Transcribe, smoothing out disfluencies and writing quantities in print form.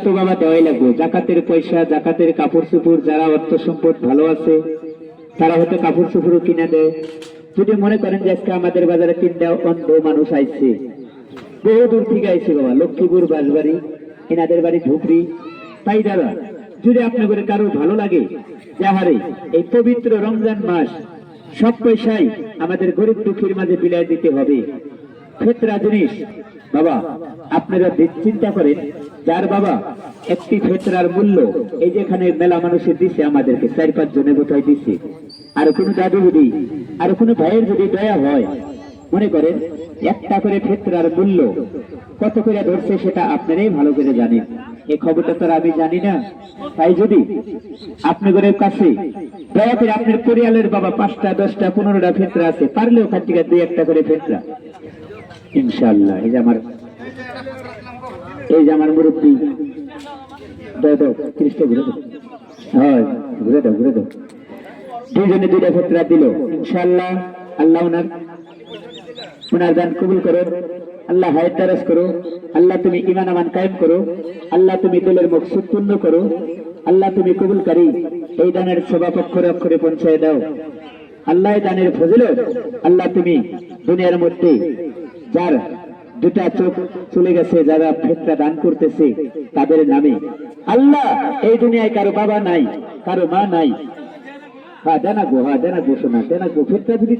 তো বাবা দেওয়াই লাগবে। জাকাতের পয়সা, জাকাতের কাপড় চোপড়, যারা অর্থ সম্পদ ভালো আছে তারা হয়তো কাপড় চোপড়ও কিনে দেয়। যদি মনে করেন যে আজকে আমাদের বাজারে 3টা অন্ধ মানুষ আইছে, বহু দূর থেকে আইছে বাবা, লক্ষ্মীপুর, বাঁশবাড়ি, এনাদের বাড়ি ধুপড়ি, তাই দাদা যদি আপনার করে কারো ভালো লাগে, যাহারে এই পবিত্র রমজান মাস সব পয়সাই আমাদের গরিব দুঃখীর মাঝে বিলাই দিতে হবে। ফেতরা জিনিস বাবা আপনারা চিন্তা করেন, যার বাবা একটি ফেতরার মূল্য এই যে এখানে মেলা মানুষের দিছে, আমাদেরকে 4-5 জনে বোধহয় দিছে। আর কোনো দাদু যদি, আর কোনো ভাইয়ের যদি দয়া হয়, মনে করেন একটা করে ফেতরার মূল্য কত করে ধরছে সেটা আপনারাই ভালো করে জানেন, এই খবরটা তো আমি জানি না। তাই যদি আপনাদের কাছে দয়া করে আপনার পরিবারের বাবা 5টা 10টা 15টা ফেতরা আছে, পারলে ওখান থেকে 2-1টা করে ফেতরা ইনশাআল্লাহ। এই যে আমার মুরব্বী, দাও 30টা ঘুরে দাও, হ্যাঁ ঘুরে দাও। 2 জনে 2টা ফেতরা দিল ইনশাআল্লাহ। আল্লাহ ওনার দান কবুল করো, আল্লাহ হায়াত দারাজ করো, আল্লাহ তুমি ঈমান আমান কায়েম করো, আল্লাহ তুমি দিলের মকসুদ পূর্ণ করো, আল্লাহ তুমি কবুলকারী। এই দানের সবাব অক্ষরে অক্ষরে পৌঁছায় দাও আল্লাহ। দানের ফজিলত আল্লাহ তুমি দুনিয়ার মধ্যে, যার 2টা চোখ চলে গেছে, যারা ফেতরা দান করতেছে তাদের নামে আল্লাহ, এই দুনিয়ায় কারো বাবা নাই, কারো মা নাই, দেনা গো শোনা, দেনা গো ফেতরা যদি